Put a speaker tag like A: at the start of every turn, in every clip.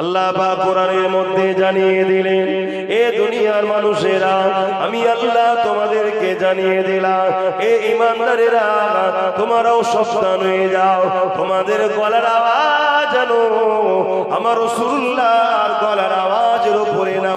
A: আল্লাহ পাক কোরআনের মধ্যে জানিয়ে দিলেন, এ দুনিয়ার মানুষেরা আমি আল্লাহ তোমাদেরকে জানিয়ে দিলাম, এ ঈমানদারেরা তোমরাও সাবধান হয়ে যাও, তোমাদের গলার আওয়াজ যেন আমার রাসূলুল্লাহর গলার আওয়াজের উপরে না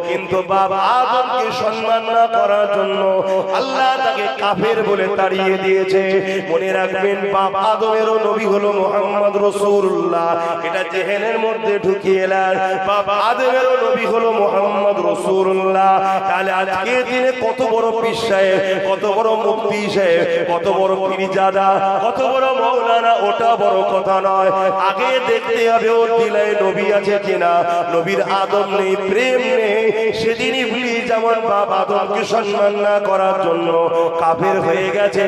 A: কিন্তু বাবা আদমকে সম্মান না করার জন্য আল্লাহ তাকে কাফের বলে তাড়িয়ে দিয়েছে। মনে রাখবেন, বাপ আদমেরও নবী হলো মুহাম্মদ রাসূলুল্লাহ। এটা জেহেনের মধ্যে ঢুকিয়ে এলেন, বাপ আদমেরও নবী হলো মুহাম্মদ রাসূলুল্লাহ। তাহলে আজকে দিনে কত বড় পীর সাহেব, কত বড় মুফতি সাহেব, কত বড় পীরজাদা, কত বড় মাওলানা, ওটা বড় কথা নয়। আগে দেখতে হবে ওর দিলে নবী আছে কিনা। নবীর আদম নেই, প্রেম নেই। সেদিন ইবলিস যেমন বাপ আদমকে সম্মান না করার জন্য কাফের হয়ে গেছে,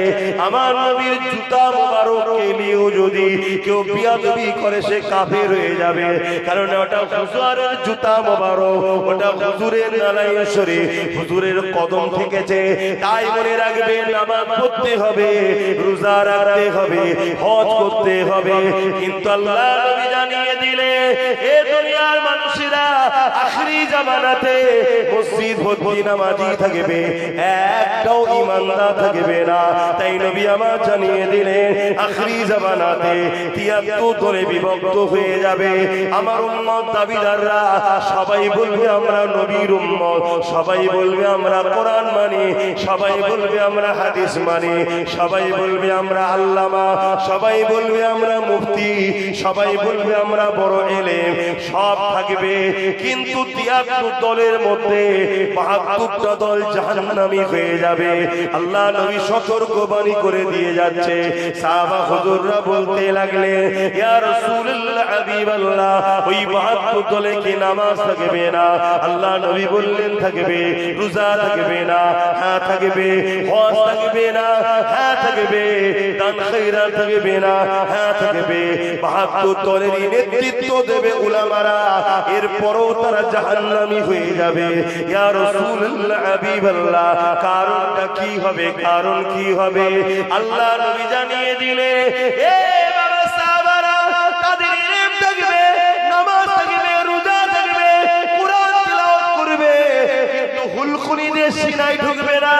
A: আমার নবীর জুতা মোবারককে নিয়েও যদি কেউ বিয়াদবি করে সে কাফের হয়ে যাবে। কারণ ওটা হুজুরের জুতা মোবারক, ওটা হুজুরের নালাই শরীফ, হুজুরের কদম থেকেছে। তাই মনে রাখবেন, নামাজ পড়তে হবে, রোজা রাখতে হবে, হজ করতে হবে। কিন্তু আল্লাহ নবী জানিয়ে দিলে এ দুনিয়ার মানুষেরা আখরি জামানাতে মসজিদ ভর্তি নামাজি থাকবে, একটাও ইমানদার থাকবে না। তাই নবী আমার জানিয়ে দিলেন, আখরি জামানাতে ৭৩ দলে বিভক্ত হয়ে যাবে। আমার উম্মত দাবিদাররা সবাই বলবে আমরা নবীর উম্মত, সবাই বলবে আমরা কোরআন মানি, সবাই বলবে আমরা হাদিস মানি, সবাই বলবে আমরা আল্লামা, সবাই বলবে আমরা মুফতি, সবাই বলবে আমরা বড় এলেম, সব থাকবে। কিন্তু ৭৩ দলের মধ্যে ৭২টা দল জাহান্নামী হয়ে যাবে। আল্লাহ নবী সতর্কবাণী করে দিয়ে যাচ্ছে। সাহাবা হুজুররা বলতে লাগলে, ইয়া রাসূলুল্লাহ, হাবিবাল্লাহ, ওই ৭২ দলে কি নামাজ থাকবে না? আল্লাহ নবী বললেন থাকবে। রোজা থাকবে না? হ্যাঁ থাকবে। হজ থাকবে না? হ্যাঁ থাকবে। দান খয়রাত থাকবে না? হ্যাঁ থাকবে। ৭২ দলেরই নেতৃত্ব দেবে উলামারা, এরপরও তারা জাহান্নামী হয়ে যাবে। ইয়া রাসূলুল্লাহ, হাবিবাল্লাহ, কারণটা কি হবে? কারণ কি হবে? আল্লাহ নবী জানিয়ে দিলে, এ বাবা সাহাবারা, তাদের ইলম থাকবে, নামাজ থাকবে, রোজা থাকবে, কুরআন তিলাওয়াত করবে, কিন্তু হুলখুলিদের সিনায় ঢুকবে না।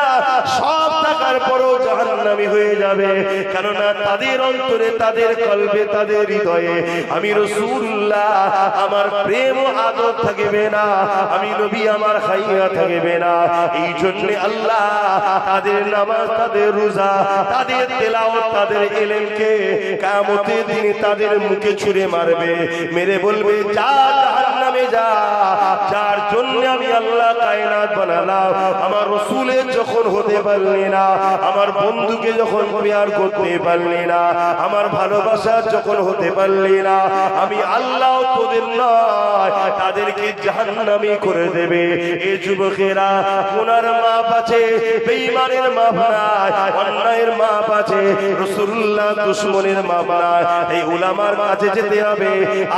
A: সব থাকার পরও জাহান্নামী হয়ে যাবে। কেননা তাদের অন্তরে, তাদের কলবে, তাদের হৃদয়ে আমি রাসূলুল্লাহ, আমার প্রেম ও আদর থাকবে না, আমি নবী আমার হাইয়া থাকবে না। এই জন্য আল্লাহ তাদের নামাজ, তাদের রোজা, তাদের তেলাওয়াত, তাদের ইলমকে কিয়ামতের দিনে তাদের মুখে ছুঁড়ে মারবে, মেরে বলবে যা জাহান্নামে যা। যার জন্য আমি আল্লাহ কায়নাত বানালাম, আমার রাসূলের যখন হতে পারলি না, আমার বন্ধুকে যখন প্যার করতে পারলি না, আমার ভালোবাসা যখন হতে পারলি না, আমি আল্লাহ তোদের নয় তাদেরকে জাহান্নামী করে দেবে। এই যুবকেরা, গুনার মাপ আছে, বেঈমানের মাপ নাই, অন্যায়ের মাপ আছে, রাসূলুল্লাহ দুশমনের মাপ নাই। এই উলামার কাছে যেতে হবে,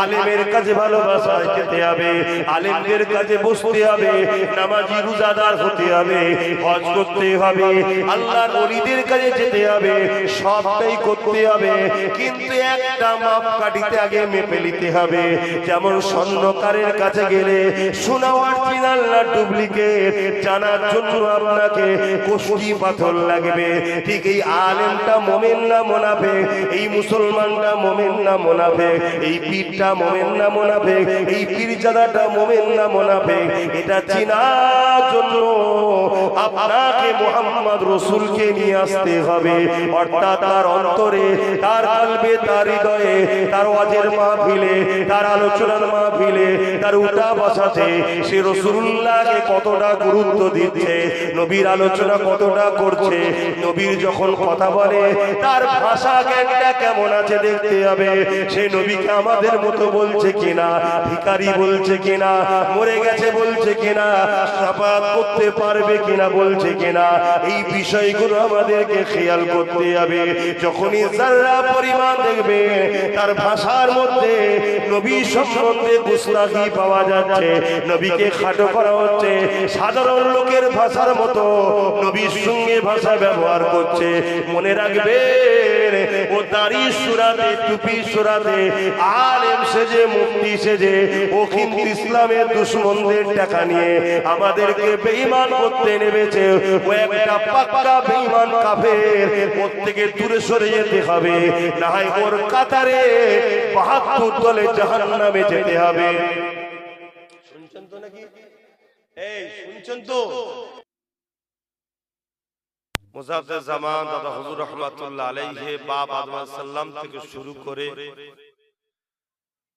A: আলেমের কাছে ভালোবাসায় যেতে হবে, আলেমদের কাছে বসতে হবে, নামাজি রোজাদার হতে হবে, হজ করতে হবে, আল্লাহর ওলিদের কাছে যেতে হবে, সবটাই করতে হবে। কিন্তু একটা মাপ কাটিতে আগে মেপে নিতে হবে। যেমন স্বর্ণকারের কাছে গেলে সোনা অরিজিনাল না ডুপ্লিকেট জানার জন্য আপনাকে কোষ্টি পাথর লাগবে। ঠিক এই আলেমটা মুমিন না মুনাফিক, এই মুসলমানটা মুমিন না মুনাফিক, এই পীরটা মুমিন না মুনাফিক, এই পীরজাদাটা মুমিন না মুনাফিক, এটা চেনার জন্য আপনাকে মুহাম্মদ রাসূলকে নিয়ে আসতে হবে। অর্থাৎ তার অন্তরে, তার কলবে, তার হৃদয়ে, তার ওয়াজের মাহফিলে, তার আলোচনার মাহফিলে, তার উঠা বসাতে সে রাসূলুল্লাহকে কতটা গুরুত্ব দিচ্ছে, নবীর আলোচনা কতটা করছে, নবীর যখন কথা বলে তার ভাষা জ্ঞানটা কেমন আছে দেখতে হবে। সে নবীকে আমাদের মতো বলছে কিনা, ভিখারি বলছে কিনা, মরে গেছে বলছে কিনা, শাফাত করতে পারবে কিনা বলছে কিনা, এই বিষয়গুলো আমাদেরকে খেয়াল করতে হবে। যখনই যারা পরিমাণ দেখবে তার ভাষার মধ্যে নবী সম্বন্ধে গুস্তাখি পাওয়া যাচ্ছে, নবীকে খাটো করা হচ্ছে, সাধারণ লোকের ভাষার মতো নবীর সঙ্গে ভাষা ব্যবহার করছে, মনে রাখবে ও দাড়ি সুরাতে, টুপি সুরাতে, আলেম সেজে, মুফতি সেজে, ও কিন্তু ইসলামের দুশমনদের টাকা নিয়ে আমাদেরকে বেঈমান করতে নেমেছে। ও একটা পাক্কা বেঈমান কাফের, ওর থেকে দূরে সরে যেতে হবে, না হয় ওর কাতারে ৭২ দলে জাহান্নামে যেতে হবে। শুনছেন তো নাকি? এই শুনছেন তো? মুজাদ্দেদ জামান দাদা হুজুর রহমাতুল্লাহ আলাইহি বাপ আদম আলাইহিস সালাম থেকে শুরু করে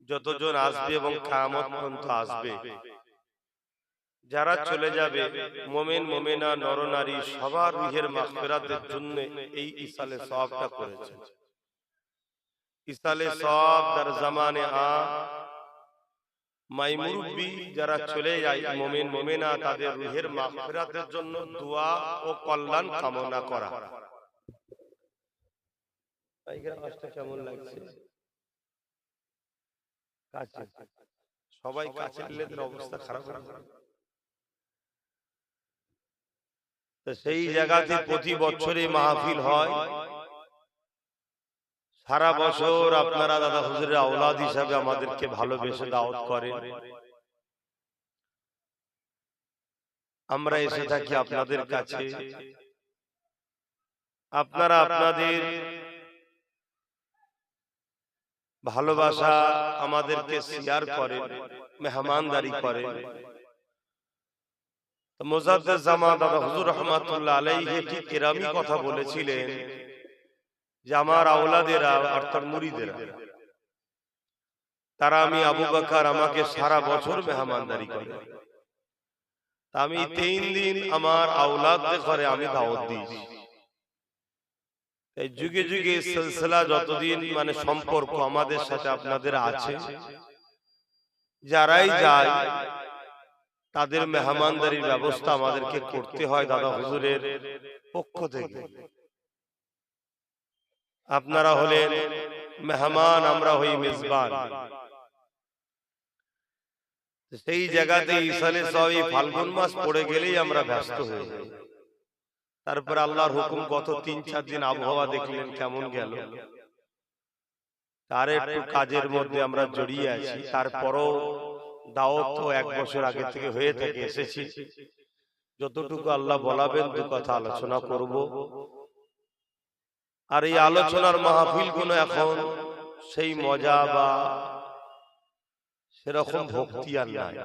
A: যতজন আসবে এবং কিয়ামত পর্যন্ত আসবে, যারা চলে যাবে মুমিন মুমিনা নর নারী সবার রূহের মাগফিরাতের জন্য এই ইসালে সওয়াবটা করেছেন। ইসালে সওয়াব দার জামানে মাই মুরব্বি যারা চলে যায় মুমিন মুমিনা তাদের রূহের মাগফিরাতের জন্য দোয়া ও কল্যাণ কামনা করা। এইখানে আওয়াজটা কেমন লাগছে? কাছে সবাই কাছে নিলে অবস্থা খারাপ হবে। তো সেই জায়গাতে প্রতি বছরে মাহফিল হয়। সারা বছর আপনারা দাদা হুজুরের আওলাদ হিসাবে আমাদেরকে ভালোবেসে দাওয়াত করেন। আমরা এসে থাকি আপনাদের কাছে, আপনারা আপনাদের ভালোবাসা আমাদেরকে শেয়ার করেন, মেহমানদারি করেন। মুজাদ্দেদ জামান দাদা হুজুর রহমাতুল্লাহ আলাইহি ঠিক এরকমই কথা বলেছিলেন যে আমার আওলাদেরা অর্থাৎ মুরিদেরা, তারা আমি আবু বকর আমাকে সারা বছর মেহমানদারি করে, আমি 3 দিন আমার আওলাদদের ঘরে আমি দাওয়াত দিই। এই যুগে যুগে সিলসিলা যতদিন মানে সম্পর্ক আমাদের সাথে আপনাদের আছে, যারাই যায় তাদের মেহমানদারির ব্যবস্থা আমাদেরকে করতে হয় দাদা হুজুরের পক্ষ থেকে। আপনারা হলেন মেহমান, আমরা হই মেজবান। সেই জায়গাতে ইসালে সওয়াব ফাল্গুন মাস পড়ে গেলেই আমরা ব্যস্ত হয়ে যাই। তারপর আল্লাহর হুকুম গত 3-4 দিন আবহাওয়া দেখলেন কেমন গেল, তার একটু কাজের মধ্যে আমরা জড়িয়ে আছি। তারপরও দাওয়াত তো 1 বছর আগে থেকে হয়ে থাকে এসেছি। যতটুকু আল্লাহ বলাবেন দু কথা আলোচনা করব। আর এই আলোচনার মাহফিল গুলো এখন সেই মজা বা সেরকম ভক্তি আর নাই।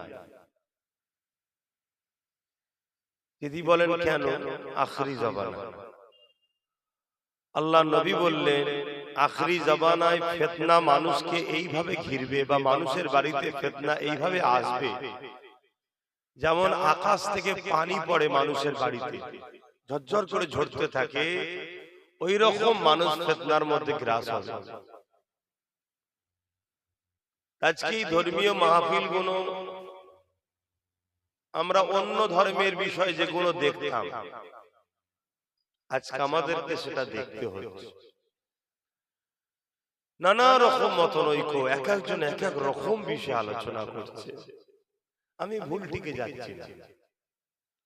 A: যদি বলেন কেন, আখরি জামানা আল্লাহ নবী বললেন আখরি জামানায় ফিতনা মানুষকে এইভাবে ঘিরবে বা মানুষের বাড়িতে ফিতনা এইভাবে আসবে যেমন আকাশ থেকে পানি পড়ে মানুষের বাড়িতে ঝরঝর করে ঝরতে থাকে, ওই রকম মানুষ ফিতনার মধ্যে গ্রাস হবে। আজকে ধর্মীয় মাহফিল গুলো আমরা অন্য ধর্মের বিষয় যেগুলো দেখতাম, আজকে আমাদেরকে সেটা দেখতে হচ্ছে। নানা রকম মতনৈক্য, এক একজন এক এক রকম বিষয়ে আলোচনা করছে। আমি ভুল টিকে যাচ্ছি না,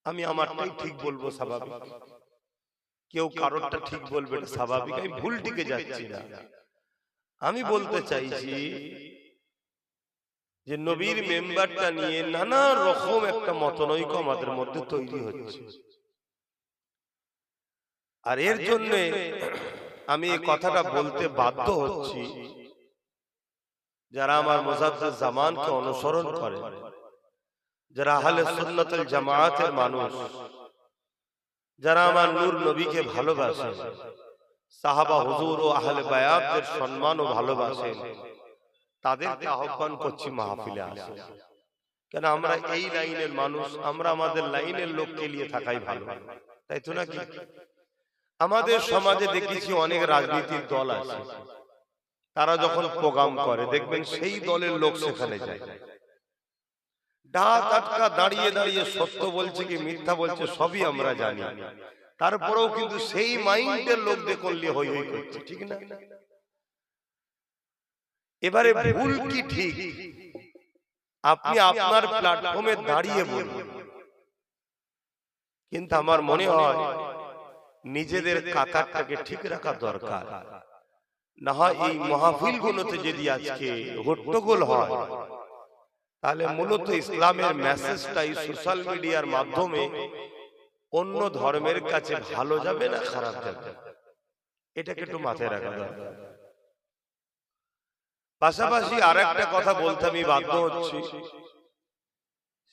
A: আমি আমারটাই ঠিক বলবো স্বাভাবিক, কেউ কারোরটা ঠিক বলবে না স্বাভাবিক, আমি ভুল টিকে যাচ্ছি না। আমি বলতে চাইছি যে নবীর মেম্বারটা নিয়ে নানা রকম একটা মতনৈক্য আমাদের মধ্যে তৈরি হচ্ছে। আর এর জন্য আমি এই কথাটা বলতে বাধ্য হচ্ছি, যারা আমার মুজাদ্দেদ জামানকে অনুসরণ করে, যারা আহলে সুন্নাতুল জামায়াতের মানুষ, যারা আমার নূর নবীকে ভালোবাসে, সাহাবা হুজুর ও আহলে বায়াতের সম্মান ও ভালোবাসেন, তাদেরকে আহ্বান করছি মাহফিলে আসুন। কেন আমরা এই লাইনের মানুষ, আমরা আমাদের লাইনের লোককে নিয়ে থাকাই ভালো, তাই তো নাকি? আমাদের সমাজে দেখেছি অনেক রাজনীতির দল আছে, তারা যখন প্রোগ্রাম করে দেখবেন সেই দলের লোক সেখানে যায়, ডাক আটকা দাঁড়িয়ে দাঁড়িয়ে সত্য বলছে কি মিথ্যা বলছে সবই আমরা জানি, তারপরেও কিন্তু সেই মাইন্ডের লোকদের করলে হই হই করছে, ঠিক না? এবারে ভুল কি ঠিক আপনি আপনার প্ল্যাটফর্মে দাঁড়িয়ে বলুন, কিন্তু আমার মনে হয় নিজেদের কাতারটাকে ঠিক রাখা দরকার। না হয় এই মাহফিল গুলোতে যদি আজকে হট্টগোল হয়, তাহলে মূলত ইসলামের মেসেজটাই সোশ্যাল মিডিয়ার মাধ্যমে অন্য ধর্মের কাছে ভালো যাবে না খারাপ যাবে, এটাকে একটু মাথায় রাখা দরকার। পাশাপাশি আর একটা কথা বলতে আমি বাধ্য হচ্ছি,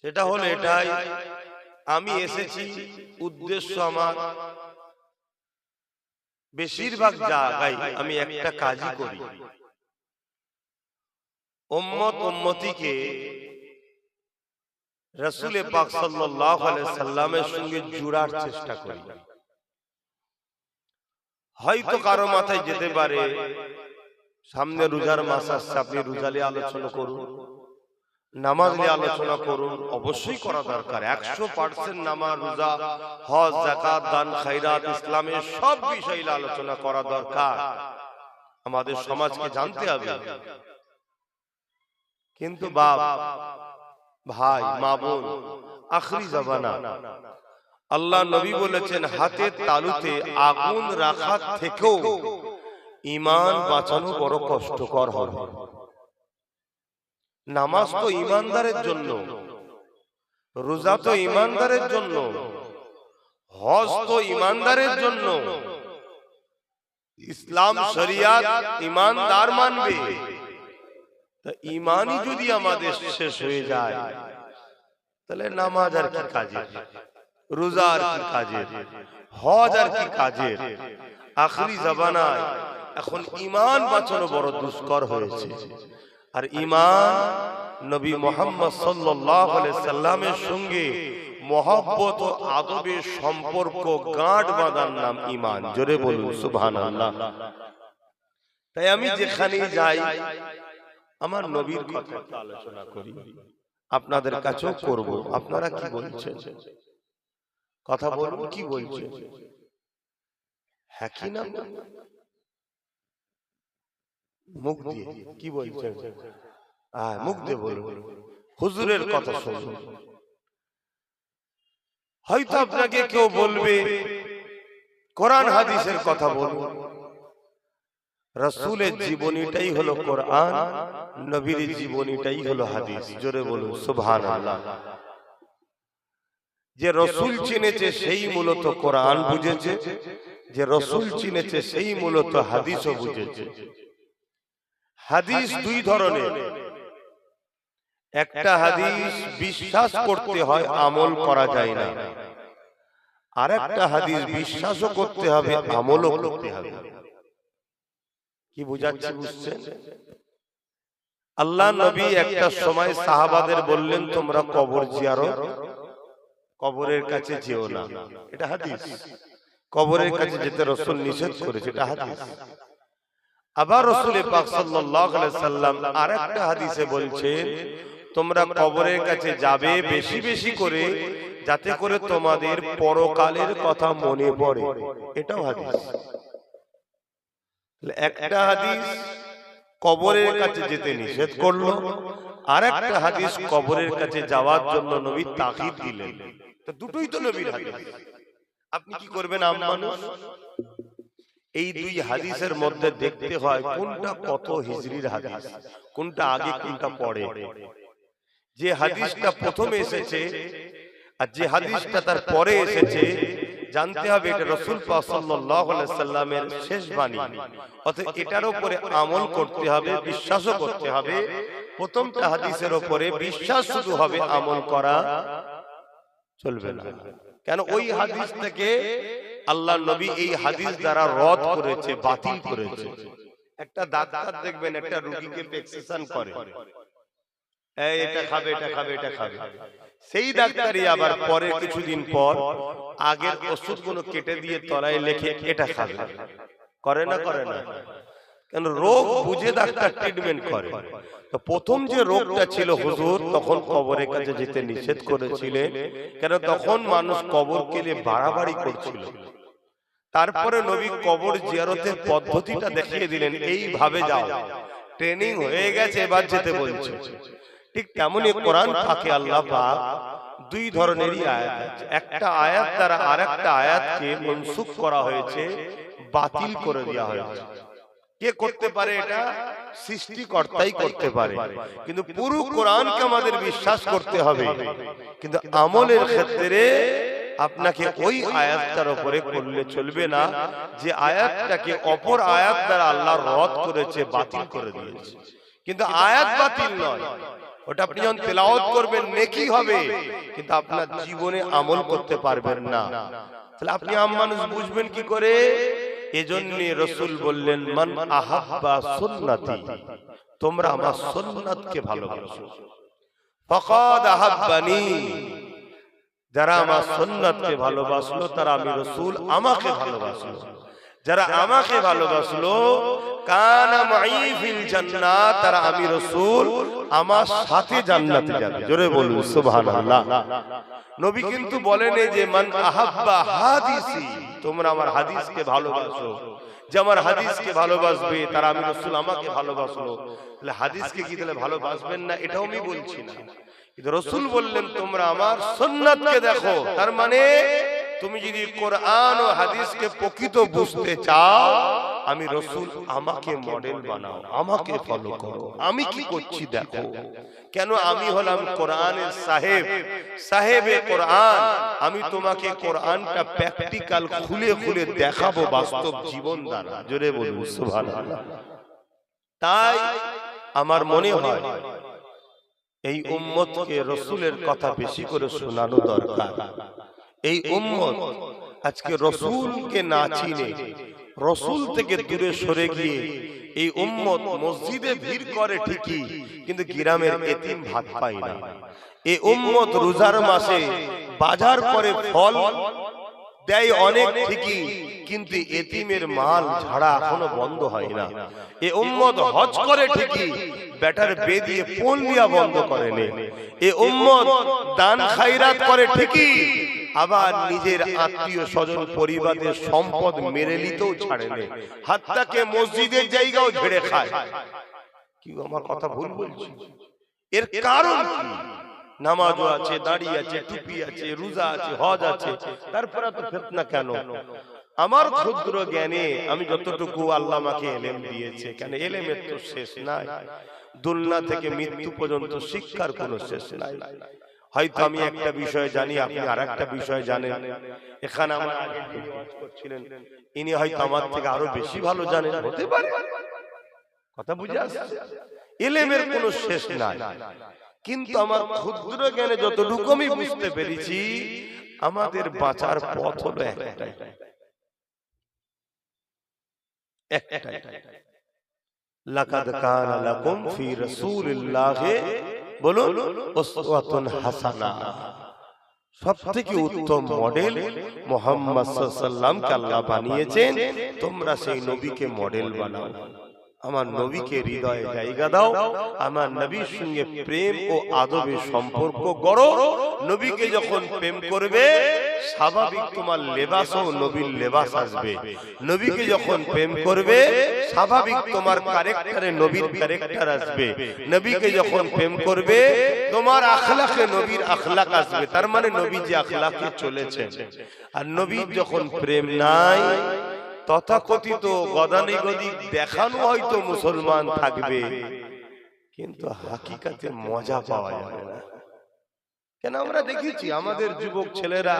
B: সেটা হলো এটাই, আমি এসেছি উদ্দেশ্য আমার বেশিরভাগ জায়গায় আমি একটা কাজই করি, উম্মত উম্মতিকে রাসূল পাক সাল্লাল্লাহু আলাইহি সাল্লামের সঙ্গে জোড়ার চেষ্টা করি। হয়তো কারো মাথায় যেতে পারে সামনে রোজার মাস আসছে, আপনি রোজা নিয়ে আলোচনা করুন, নামাজ নিয়ে আলোচনা করুন। অবশ্যই করা দরকার, 100% নামাজ, রোজা, হজ, যাকাত, দান, খায়রাত, ইসলামের সব বিষয় নিয়ে আলোচনা করা দরকার, আমাদের সমাজকে জানতে হবে। কিন্তু বাপ ভাই মা বোন, আখরি জামানা, আল্লাহ নবী বলেছেন হাতের তালুতে আগুন রাখা থেকেও ঈমান বাঁচানো বড় কষ্টকর হবে। নামাজ তো ঈমানদারের জন্য, রোজা তো ঈমানদারের জন্য, হজ তো ঈমানদারের জন্য, ইসলাম শরিয়াত ঈমানদার মানবে। তা ঈমানই যদি আমাদের শেষ হয়ে যায়, তাহলে নামাজ আর কি কাজের, রোজা আর কি কাজের, হজ আর কি কাজের। আখরি জামানায় এখন ঈমান বাঁচানো বড় দুষ্কর হয়েছে। আর ঈমান নবী মুহাম্মদ সাল্লাল্লাহু আলাইহি সাল্লামের সঙ্গে মহব্বত ও আদবের সম্পর্ক গাঁট বাঁধার নাম ঈমান। জোরে বলুন সুবহানাল্লাহ। তাই আমি যেখানেই যাই আমার নবীর কথা আলোচনা করি, আপনাদের কাছেও করব। আপনারা কি বলছেন? কথা বলুন, কি বলছেন? হ্যাঁ কি না? মুখ দিয়ে কি বলছেন? মুখ দিয়ে বলুন, হুজুরের কথা শুনুন। হয়তো আপনাকে কেউ বলবে কোরআন হাদিসের কথা বলুন। রাসূলের জীবনীটাই হলো কোরআন, নবীর জীবনীটাই হলো হাদিস। জোরে বলুন সুবহানাল্লাহ। যে রাসূল চিনেছে সেই মূলত কোরআন বুঝেছে, যে রাসূল চিনেছে সেই মূলত হাদিসও বুঝেছে। হাদিস দুই ধরনের, একটা হাদিস বিশ্বাস করতে হয়, আমল করা যায় না। আর একটা হাদিস বিশ্বাসও করতে হবে, আমলও করতে হবে। কি বুঝাচ্ছি, বুঝছেন? আল্লাহ নবী একটা সময় সাহাবাদের বললেন তোমরা কবর জিয়ারত, কবরের কাছে যেও না, এটা হাদিস। কবরের কাছে যেতে রাসূল নিষেধ করেছে, এটা হাদিস। আবার রাসূল পাক সাল্লাল্লাহু আলাইহি সাল্লাম আরেকটা হাদিসে বলছেন তোমরা কবরের কাছে যাবে বেশি বেশি করে, যাতে করে তোমাদের পরকালের কথা মনে পড়ে, এটাও হাদিস। একটা হাদিস কবরের কাছে যেতে নিষেধ করলো, আর একটা হাদিস কবরের কাছে যাওয়ার জন্য নবী তাকিদ দিলেন। তো দুটোই তো নবীর হাদিস, আপনি কি করবেন আম মানুষ? এই দুই হাদিসের মধ্যে দেখতে হয় কোনটা কত হিজরির হাদিস, কোনটা আগে কোনটা পরে। যে হাদিসটা প্রথমে এসেছে আর যে হাদিসটা তার পরে এসেছে, জানতে হবে এটা রাসূল পাক সাল্লাল্লাহু আলাইহি সাল্লামের শেষ বাণী, অতএব এটার উপরে আমল করতে হবে, বিশ্বাসও করতে হবে। প্রথমটা হাদিসের উপরে বিশ্বাস শুধু হবে, আমল করা চলবে না। কেন? ওই হাদিস থেকে আল্লাহ নবী এই হাদিস দ্বারা রদ করেছে, বাতিল করেছে। একটা ডাক্তার দেখবেন একটা রোগীকে প্রেসক্রিপশন করে, এটা খাবে, এটা খাবে, এটা খাবে। সেই ডাক্তারই আবার পরে কিছুদিন পর আগের ওষুধগুলো কেটে দিয়ে তলায় লেখে এটা খাবে। করে না? করে না? কেন? রোগ বুঝে ডাক্তার ট্রিটমেন্ট করে। তো প্রথম যে রোগটা ছিল হুজুর তখন কবরের কাছে যেতে নিষেধ করেছিলেন, কেন? তখন মানুষ কবরকে নিয়ে বাড়াবাড়ি করছিল। তারপরে নবী কবর জিয়ারতের পদ্ধতিটা দেখিয়ে দিলেন, এইভাবে যাও, ট্রেনিং হয়ে গেছে, এবার যেতে বলছে। ঠিক তেমনি কোরআন পাকে আল্লাহ পাক দুই ধরনেরই আয়াত আছে। একটা আয়াত দ্বারা আরেকটা আয়াতকে মনসুখ করা হয়েছে, বাতিল করে দেওয়া হয়েছে। কে করতে পারে? এটা সৃষ্টিকর্তাই করতে পারে। কিন্তু পুরো কোরআনকে আমাদের বিশ্বাস করতে হবে, কিন্তু আমলের ক্ষেত্রে আপনাকে ওই আয়াতটার উপরে করলে চলবে না যে আয়াতটাকে অপর আয়াত দ্বারা আল্লাহ রদ করেছে, বাতিল করে দিয়েছে। কিন্তু আয়াত বাতিল নয়, ওটা আপনি যখন তেলাওয়াত করবেন নেকি হবে, কিন্তু আপনার জীবনে আমল করতে পারবেন না। তাহলে আপনি আম মানুষ বুঝবেন কি করে? এজন্য রাসূল বললেন, মান আহাব্বা সুন্নতি, তোমরা আমার সুন্নাতকে ভালোবাসো, ফাকাদ আহাব্বানি, যারা আমার সুন্নাতকে ভালোবাসলো তারা আমি রাসূল আমাকে ভালোবাসলো, যারা আমাকে ভালোবাসলো কানা মাই ফিল জান্নাত, তারা আমি রাসূল আমার সাথে জান্নাতে যাবে। জোরে বলুন সুবহানাল্লাহ। নবী কিন্তু বলেন যে মান আহাব্বা হাদিসি, তোমরা আমার হাদিসকে ভালোবাসো, যে আমার হাদিসকে ভালোবাসবে তারা আমি রাসূল আমাকে ভালোবাসলো। তাহলে হাদিসকে কি তাহলে ভালোবাসবেন না? এটাও আমি বলছি না, কিন্তু রাসূল বললেন তোমরা আমার সুন্নাতকে দেখো। তার মানে তুমি যদি কোরআন ও হাদিসকে প্রকৃত বুঝতে চাও, আমি রাসূল আমাকে মডেল বানাও, আমাকে ফলো করো, আমি কি করছি দেখো। কেন? আমি হলাম কোরআনের সাহেব, সাহেবে কোরআন। আমি তোমাকে কোরআনটা প্র্যাকটিক্যাল খুলে খুলে দেখাবো বাস্তব জীবন দ্বারা। জোরে বলুন সুবহানাল্লাহ। তাই আমার মনে হয় এই উম্মতকে রাসূলের কথা বেশি করে শোনানো দরকার। এই উম্মত আজকে রাসূলকে না চিনে, রাসূল থেকে দূরে সরে গিয়ে এই উম্মত মসজিদে ভিড় করে ঠিকই, কিন্তু গ্রামের এতিম ভাত পায় না। এই উম্মত রোজার মাসে বাজার করে ফল দেয় অনেক ঠিকই, কিন্তু এতিমের মাল ঝাড়া এখনো বন্ধ হয় না। এই উম্মত হজ করে ঠিকই, বেটার বে দিয়ে পোল দিয়া বন্ধ করে নে। এই উম্মত দান খায়রাত করে ঠিকই, আবার নিজের আত্মীয় স্বজন পরিবারের সম্পদ মেরে নিতেও ছাড়ে নে, হাত্তাকে মসজিদের জায়গাও ঝেড়ে খায়। কি আমার কথা ভুল বলছি? এর কারণ কি? নামাজও আছে, দাড়ি আছে, টুপি আছে, রোজা আছে, হজ আছে, তারপরে তো ফিতনা কেন? আমার ক্ষুদ্র জ্ঞানে আমি যতটুকু আল্লাহ আমাকে এলেম দিয়েছে, কেন এলেমের তো শেষ নাই, দুনিয়া থেকে মৃত্যু পর্যন্ত শিক্ষার কোনো শেষ নাই। হয়তো আমি একটা বিষয় জানি, আপনি আরেকটা বিষয় জানেন। এখানে আমার আগে যিনি ওয়াজ করছিলেন ইনি হয়তো আমার থেকে আরো বেশি ভালো জানেন, হতে পারে। কথা বুঝে আসছে? এলেমের কোনো শেষ নাই, কিন্তু আমার ক্ষুদ্র জ্ঞানে যতটুকু আমি বুঝতে পেরেছি, আমাদের বাঁচার পথ হলো একটাই, একটাই। লাকাদ কানা লাকুম ফি রাসূলিল্লাহি বলুন উসওয়াতুন হাসানা। সবথেকে উত্তম মডেল মুহাম্মদ সাল্লাল্লাহু আলাইহি ওয়াসাল্লামকে আল্লাহ বানিয়েছেন, তোমরা সেই নবীকে মডেল বানাও। আমার নবীকে হৃদয়ে জায়গা দাও, আমার নবীর সঙ্গে প্রেম ও আদবের সম্পর্ক গড়ো। নবীকে যখন প্রেম করবে, স্বাভাবিক তোমার লেবাসও নবীর লেবাস আসবে। নবীকে যখন প্রেম করবে, স্বাভাবিক তোমার ক্যারেক্টারে নবীর ক্যারেক্টার আসবে। নবীকে যখন প্রেম করবে, তোমার আখলাকে নবীর আখলাক আসবে। তার মানে নবী যে আখলাকে চলেছে। আর নবীর যখন প্রেম নাই, তথাকথিত গদানিগদি দেখানো হয়তো মুসলমান থাকবে, কিন্তু হাকিকাতে মজা পাওয়া যাবে না। কেন? আমরা দেখেছি আমাদের যুবক ছেলেরা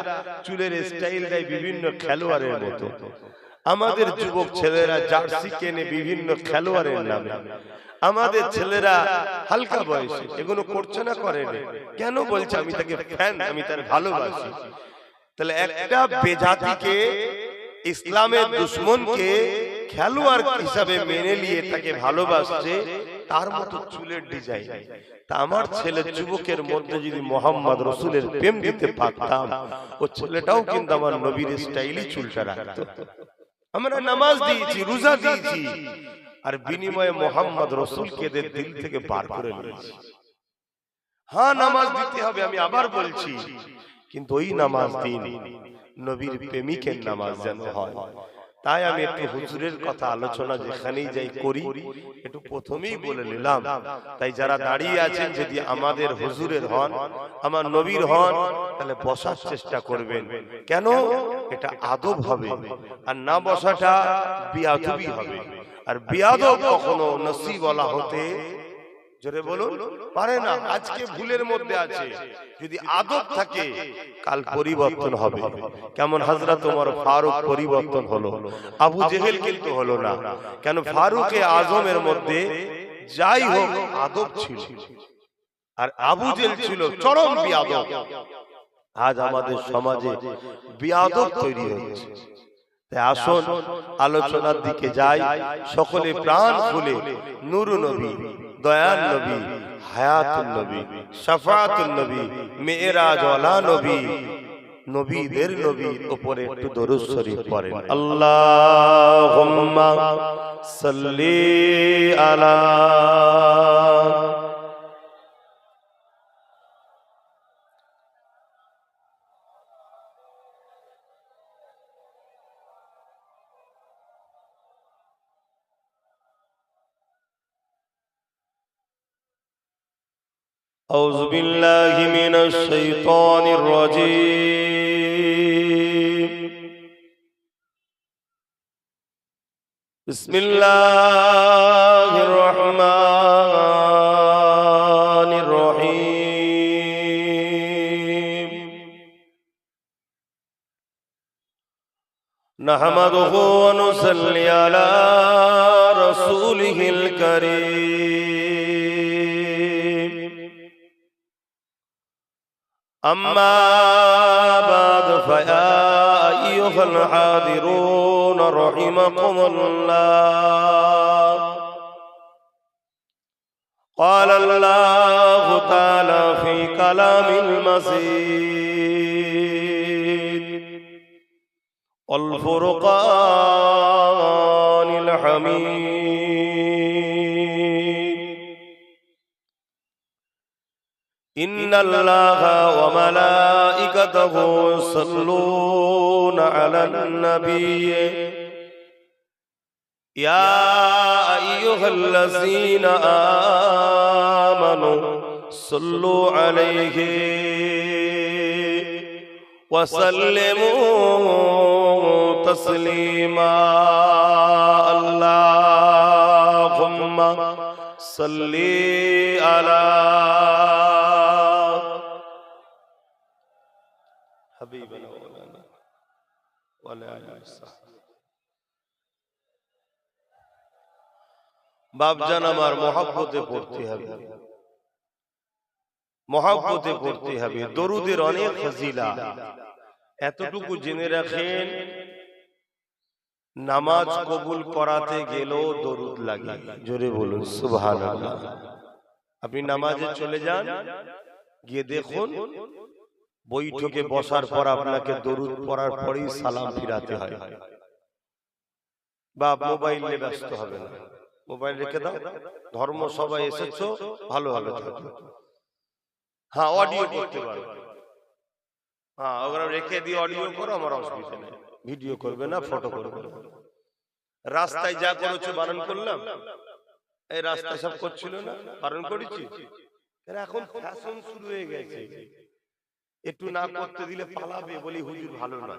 B: চুলের স্টাইল দেয় বিভিন্ন খেলোয়াড়ের মতো, আমাদের যুবক ছেলেরা জার্সি কেনে বিভিন্ন খেলোয়াড়ের নামে। আমাদের ছেলেরা হালকা বয়সে এগুলো করছে না, করে না। কেন বলছে? আমি তাকে ফ্যান, আমি তার ভালোবাসি। তাহলে একটা বেজাতিকে, ইসলামের দুশ্মনকে খেলোয়াড় হিসাবে মেনে নিয়ে তাকে ভালোবাসছে, তার মতো চুলের ডিজাইন। তা আমার ছেলে যুবকের মধ্যে যদি মোহাম্মদ রাসূলের প্রেম দিতে পারতাম, ও ছেলেটাও কিন্তু আমার নবীর স্টাইলই চুলটা রাখতো। আমরা নামাজ দিয়েছি, রোজা দিয়েছি, আর বিনিময়ে মোহাম্মদ রাসূলকে দিল থেকে বার করে নিয়েছি। হ্যাঁ, নামাজ দিতে হবে, আমি আবার বলছি, কিন্তু ওই নামাজ দিন নবীর প্রেমিকের নামাজ যেন হয়। তাই আমি একটু হুজুরের কথা আলোচনা যেখানেই যাই করি, একটু প্রথমেই বলে নিলাম। তাই যারা দাঁড়িয়ে আছেন, যদি আমাদের হুজুরের হন, আমার নবীর হন, তাহলে বসার চেষ্টা করবেন। কেন? এটা আদব হবে, আর না বসাটা বিয়াদবি হবে। আর বিয়াদব কখনো নসিবওয়ালা হতে, জোরে বলুন, পারে না। আজকে ভুলের মধ্যে আছে, যদি আদব থাকে কাল পরিবর্তন হবে। কেমন হযরত ওমর ফারুক পরিবর্তন হলো, আবু জেহেল কিন্তু হলো না। কেন? ফারুকে আজমের মধ্যে যাই হোক আদব ছিল, আর আবু জেল ছিল চরম বিয়াদব। আজ আমাদের সমাজে বিয়াদব তৈরি হচ্ছে। তাই আসুন আলোচনার দিকে যাই, সকলে প্রাণ খুলে নূরুন নবী, দয়াল নবী, হায়াতুন নবী, শাফাআতুন নবী, মেরাজ ওয়ালা নবী, নবীদের নবীর উপরে একটু দরুদ শরীফ পড়েন। আল্লাহুম্মা সাল্লি আলা أعوذ بالله من الشيطان الرجيم. بسم الله الرحمن الرحيم. نحمده ونصلي على رسوله الكريم. أما بعد فيا أيها الحاضرون رحمكم الله. قال الله تعالى في كلام المزيد والفرقان الحميد. إن الله وملائكته يصلون على النبي يا أيها الذين آمنوا صلوا عليه وسلموا تسليما. اللهم صل على حبيبنا مولانا وعلى آله وصحبه. বাপজান আমার মহব্বতে পড়তে হবে, মহব্বতে পড়তে হবে। দরুদের অনেক ফজিলাত, এতটুকু জেনে রাখেন, নামাজ কবুল করাতে গেলেও দরুদ লাগে। জোরে বলুন সুবহানাল্লাহ। আপনি নামাজে চলে যান, গিয়ে দেখুন বৈঠকে বসার পর আপনাকে দরুদ পড়ার পরেই সালাম ফিরাতে হয়। বা মোবাইল নিয়ে ব্যস্ত হবে না, মোবাইল রেখে দাও, ধর্ম সবাই এসেছো ভালোভাবে থাকো। হ্যাঁ, অডিও করতে পারো, হ্যাঁ ওগুলো রেখে দিয়ে অডিও করো, আমার অসুবিধা নেই। ভিডিও করবে না, ফটো করবে না। রাস্তায় যা করেছো বারণ করলাম, এই রাস্তায় সব করছিল না, বারণ করেছি। এখন ফ্যাশন শুরু হয়ে গেছে, একটু না করতে দিলে পালাবে, বলি হুজুর ভালো না।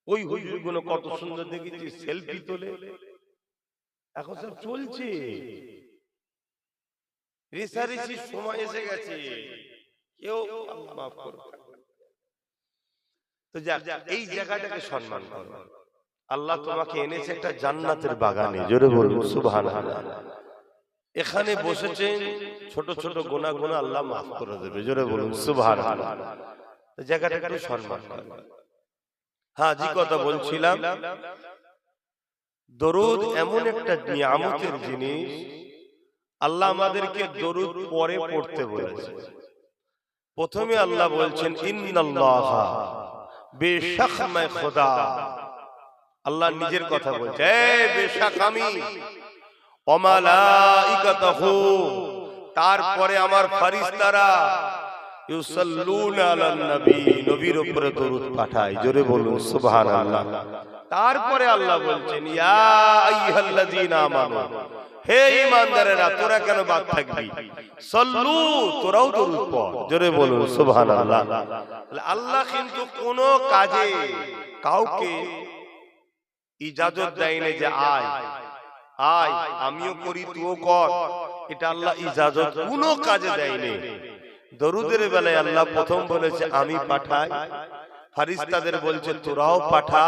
B: ওই হুজুর গুলো কত সুন্দর দেখেছি, সেলফি তোলে, এখন সব চলছে। রেসারেসির সময় এসে গেছে, কেউ মাফ করো। তো যাক, এই জায়গাটাকে সম্মান করো। আল্লাহ তোমাকে এনেছে একটা জান্নাতের বাগানে। জোরে বলুন সুবহানাল্লাহ। এখানে বসেছেন, ছোট ছোট গোনা গোনা আল্লাহ মাফ করে দেবে। জোরে বলুন সুবহানাল্লাহ। জায়গাটাকে একটু সম্মান করো। হ্যাঁ, যে কথা বলছিলাম, দরুদ এমন একটা নিয়ামতের জিনিস, আল্লাহ আমাদেরকে দরুদ পরে পড়তে বলেছে। প্রথমে আল্লাহ বলছেন ইন্নাল্লাহা, বেশক मैं खुदा। আল্লাহ নিজের কথা বলছে, বেশক আমি, ওয়া মালাইকাতুহু, তারপরে আমার ফেরেশতারা, ইউসাল্লুনা আলান নবী, নবীর উপরে দরুদ পাঠায়। জোরে বলুন সুবহানাল্লাহ। তারপরে আল্লাহ বলছেন ইয়া আইয়ুহাল্লাযীনা আমানু, হে ঈমানদারেরা তোরা কেন বাদ থাকবি, সাল্লু, তোরাও দরুদ পড়। জোরে বলুন সুবহানাল্লাহ। আল্লাহ কিন্তু কোন কাজে কাউকে ইজাজত দেয়নি যে আয় আয় আমিও করি তুইও কর, এটা আল্লাহ ইজাজত কোন কাজে দেয়নি। দরুদের বেলায় আল্লাহ প্রথম বলেছে আমি পাঠাই, ফেরেশতাদের বলছে তোরাও পাঠা,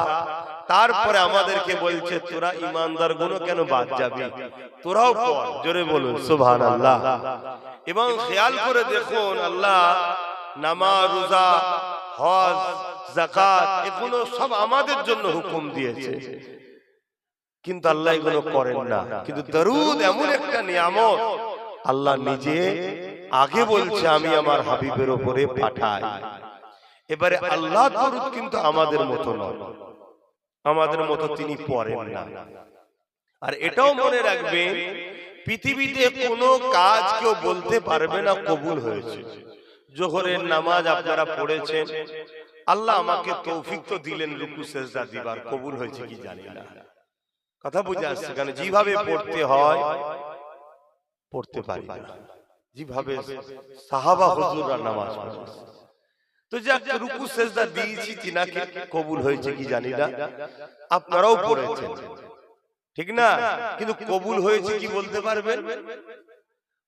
B: তারপরে আমাদেরকে বলছে তোরা ঈমানদার গুলো কেন বাদ যাবি, তোরাও পড়। জোরে বলুন সুবহানাল্লাহ। এবং খেয়াল করে দেখুন আল্লাহ নামাজ রোজা হজ যাকাত এগুলো সব আমাদের জন্য হুকুম দিয়েছে, কিন্তু আল্লাহ এগুলো করেন না। কিন্তু দরুদ এমন একটা নিয়ামত, আল্লাহ নিজে আগে বলছে আমি আমার হাবিবের উপরে পাঠাই। এবারে আল্লাহ দরুদ কিন্তু আমাদের মতো নয়, আমাদের মতো তিনি পড়েন না। আর এটাও মনে রাখবেন, পৃথিবীতে কোনো কাজ কেউ বলতে পারবে না কবুল হয়েছে। জোহরের নামাজ আপনারা পড়েছেন, আল্লাহ আমাকে তৌফিক তো দিলেন রুকু সেজদা দিবার, কবুল হয়েছে কি জানি না। কথা বুঝে আসছে? কারণ যেভাবে পড়তে হয় পড়তে পারি না, যেভাবে সাহাবা হুজুররা নামাজ পড়েছে। তো যাক, রুকু সেজদা দিয়েছি, তিনাকে কবুল হয়েছে কি জানি না। আপনারাও পড়েছেন, ঠিক না? কিন্তু কবুল হয়েছে কি বলতে পারবেন?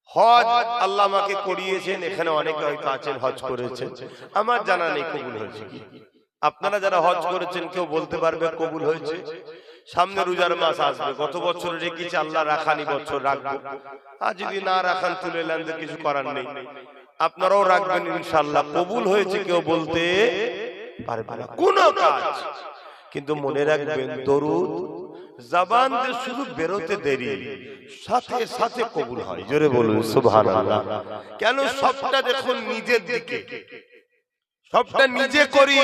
B: হজ আল্লাহ আমাকে করিয়েছেন, এখানে অনেকে হয়তো আছেন হজ করেছেন, আমার জানা নেই কবুল হয়েছে কি। আপনারা যারা হজ করেছেন কেউ বলতে পারবে কবুল হয়েছে? সামনে রোজার মাস আসবে, গত বছর রেখেছি, আল্লাহ রাখানি বছর রাখবো, আর যদি না রাখান তুলে নেন তো কিছু করার নেই। আপনারাও রাখবেন ইনশাআল্লাহ। কবুল হয়েছে কেউ বলতে পারবে না কোনো কাজ। কিন্তু মনে রাখবেন, দরুদ জবান দিয়ে শুধু বেরোতে দেরি, সাথে সাথে কবুল হয়। জোরে বলুন সুবহানাল্লাহ। কেন? সবটা দেখুন নিজের দিকে, সবটা নিজে করি।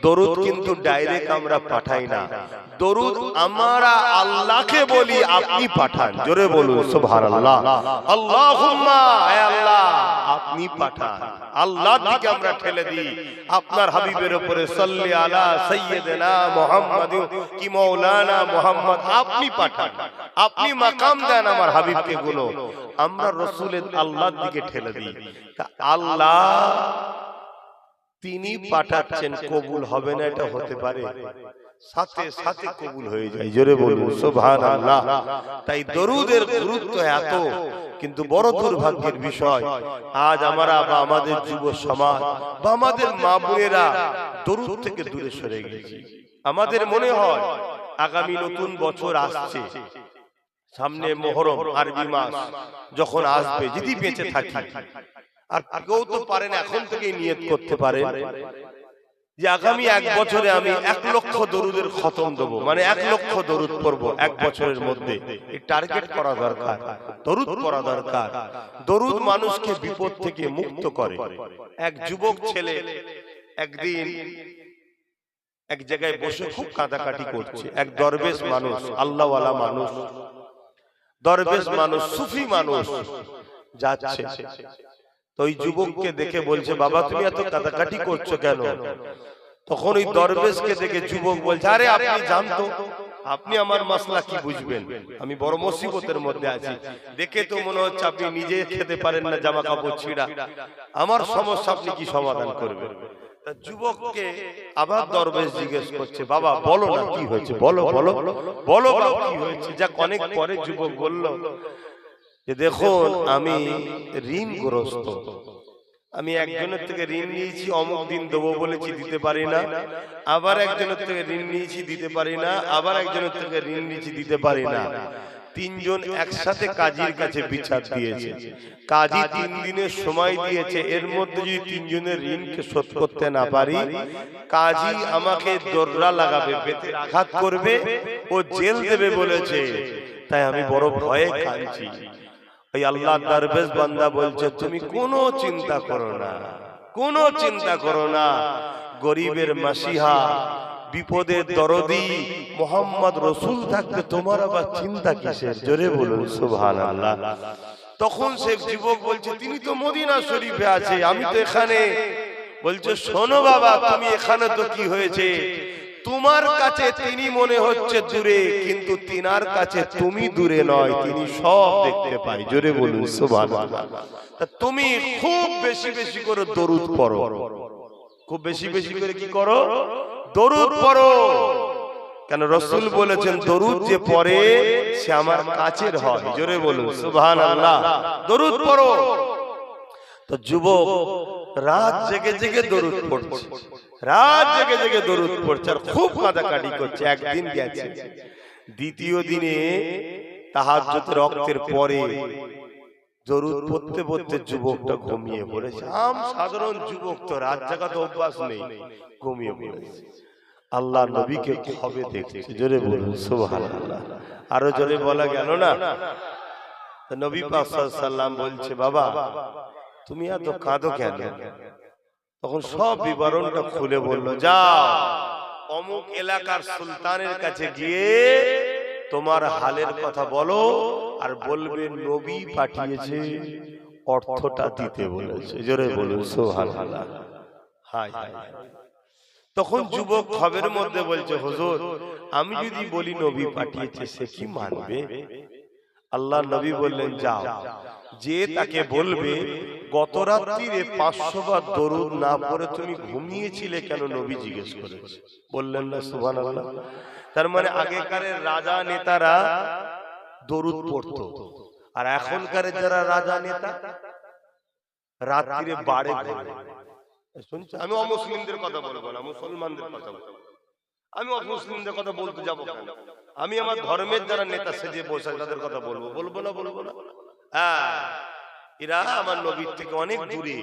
B: দরুদ কিন্তু ডাইরেক্ট আমরা পাঠাই না, দরুদ আমরা আল্লাহকে বলি আপনি পাঠান। জোরে বলুন সুবহানাল্লাহ। আল্লাহুম্মা, হে আল্লাহ আপনি পাঠান। আল্লাহর দিকে আমরা ঠেলে দিই, আপনার হাবিবের উপরে সাল্লি আলা সাইয়্যিদিনা মুহাম্মাদ কি মাওলানা মুহাম্মদ, আপনি পাঠান, আপনি মাকাম দেন আমার হাবিবকে গুলো। আমরা রাসূলের আল্লাহর দিকে ঠেলে দিই। আল্লাহ তিনি পাঠাচ্ছেন, কবুল হবে না এটা হতে পারে? সাথে সাথে কবুল হয়ে যায়। জোরে বলুন সুবহানাল্লাহ। তাই দরুদের গুরুত্ব এত, কিন্তু বড় দুর্ভাগ্যের বিষয় আজ আমরা বা আমাদের যুব সমাজ বা আমাদের মা বোনেরা দরুদ থেকে দূরে সরে গেছি। আমাদের মনে হয় আগামী নতুন বছর আসছে, সামনে মুহররম আরবি মাস যখন আসবে, যদি বেঁচে থাকি, আর কেউ তো পারেন এখন থেকেই নিয়ত করতে পারে যে আগামী এক বছরে আমি 1 লক্ষ দরুদের খতম দেব, মানে 1 লক্ষ দরুদ পড়বো এক বছরের মধ্যে। এই টার্গেট করা দরকার, দরুদ পড়া দরকার। দরুদ মানুষকে বিপদ থেকে মুক্ত করে। এক যুবক ছেলে একদিন এক জায়গায় বসে খুব কাঁদাকাটি করছে। এক দরবেশ মানুষ, আল্লাহওয়ালা মানুষ, দরবেশ মানুষ, সুফি মানুষ যাচ্ছে। তো ওই যুবককে দেখে বলছে, বাবা তুমি এত কাঁদাকাটি করছো কেন? তখন ওই দরবেশকে দেখে যুবক বলছে, আরে আপনি জানতো, আপনি আমার মাসলা কি বুঝবেন? আমি বড় মুসিবতের মধ্যে আছি, দেখে তো মনে হচ্ছে আপনি নিজে খেতে পারেন না, জামা কাপড় ছিঁড়া, আমার সমস্যা আপনি কি সমাধান করবেন? যুবককে আবার দরবেশ জিজ্ঞেস করছে, বাবা বলো না কি হয়েছে, বলো বলো বলো বাবা কি হয়েছে? যাক, অনেক পরে যুবক বলল যে দেখুন আমি ঋণগ্রস্ত, আমি একজনের থেকে ঋণ নিয়েছি, অমুক দিন দেবো বলেছি, দিতে পারি না, আবার একজনের থেকে ঋণ নিয়েছি, দিতে পারি না, আবার একজনের থেকে ঋণ নিয়েছি, দিতে পারি না। 3 জন একসাথে কাজীর কাছে বিচার দিয়েছে, কাজী 3 দিনের সময় দিয়েছে, এর মধ্যে যদি 3 জনের ঋণকে শোধ করতে না পারি, কাজী আমাকে দররা লাগাবে, বেতে আঘাত করবে, ও জেল দেবে বলেছে। তাই আমি বড় ভয়ে কাঁদছি। ওই আল্লাহর দরবেশ বান্দা বলছে, তুমি কোনো চিন্তা করো না, কোনো চিন্তা করো না, গরিবের মাসিহা, বিপদের দরদি মুহাম্মদ রাসূল থাকতে তোমার আবার চিন্তা কিসের? জোরে বলুন সুবহানাল্লাহ। তখন সে যুবক বলছে, তিনি তো মদিনা শরীফে আছে, আমি তো এখানে। বলছে, শোনো বাবা, তুমি এখানে তো কি হয়েছে, তোমার কাছে তিনি মনে হচ্ছে দূরে, কিন্তু তিনার কাছে তুমি দূরে নয়, তিনি সব দেখতে পায়। জোরে বলুন সুবহানাল্লাহ। তুমি খুব বেশি বেশি করে দরুদ পড়ো, খুব বেশি বেশি করে কি করো? দরুদ পড়ো। কেন? রাসূল বলেছেন, দরুদ যে পড়ে সে আমার কাছের হয়। জোরে বলুন সুবহানাল্লাহ। দরুদ পড়ো। তো যুবক রাত জেগে জেগে দরুদ পড়ছে, রাত জেগে জেগে দরুদ পড়ছে, আর খুব কাঁদাকাটি করছে। একদিন গেছে, দ্বিতীয় দিনে তাহাজ্জুদের ওয়াক্তের পরে দরুদ পড়তে পড়তে যুবকটা ঘুমিয়ে পড়েছে। সাধারণ যুবক তো রাত জাগাতে অভ্যাস নেই, ঘুমিয়ে পড়েছে। আল্লাহ নবীকে কবে দেখছে? জোরে বলুন সুবহানাল্লাহ। আরো জোরে বলা গেল না? নবী পাক সাল্লাল্লাহু আলাইহি সাল্লাম বলছে, বাবা তুমি এত কাঁদো কেন? তখন সব বিবরণটা খুলে বলল, যাও অমুক এলাকার সুলতানের কাছে গিয়ে তোমার হালের কথা বলো, আর বলবে নবী পাঠিয়েছে, অর্থটা দিতে বলেছে। জোরে বলুন সুবহানাল্লাহ। হায় হায়। তখন যুবক খবরের মধ্যে বলছে, হুজুর আমি যদি বলি নবী পাঠিয়েছে, সে কি মানবে? আল্লাহ নবী বললেন, যাও যে তাকে বলবে গত রাত্রিরে 500 বার দরুদ না পড়ে তুমি ঘুমিয়েছিলে কেন? নবী জিজ্ঞেস করেছে। বললেন না সুবহানাল্লাহ? তার মানে আগেকার রাজা নেতারা দরুদ পড়তো, আর এখনকার যারা রাজা নেতা রাত্রিরে বাড়ে ঘুরে। শুনছেন? আমি অমুসলিমদের কথা বলবো না, মুসলমানদের কথা বলবো। আমি অমুসলিমদের কথা বলতে যাবো কেন? আমি আমার ধর্মের যারা নেতা সেজে বসে তাদের কথা বলবো, বলবো না? হ্যাঁ, এরা আমার নবীর থেকে অনেক দূরে।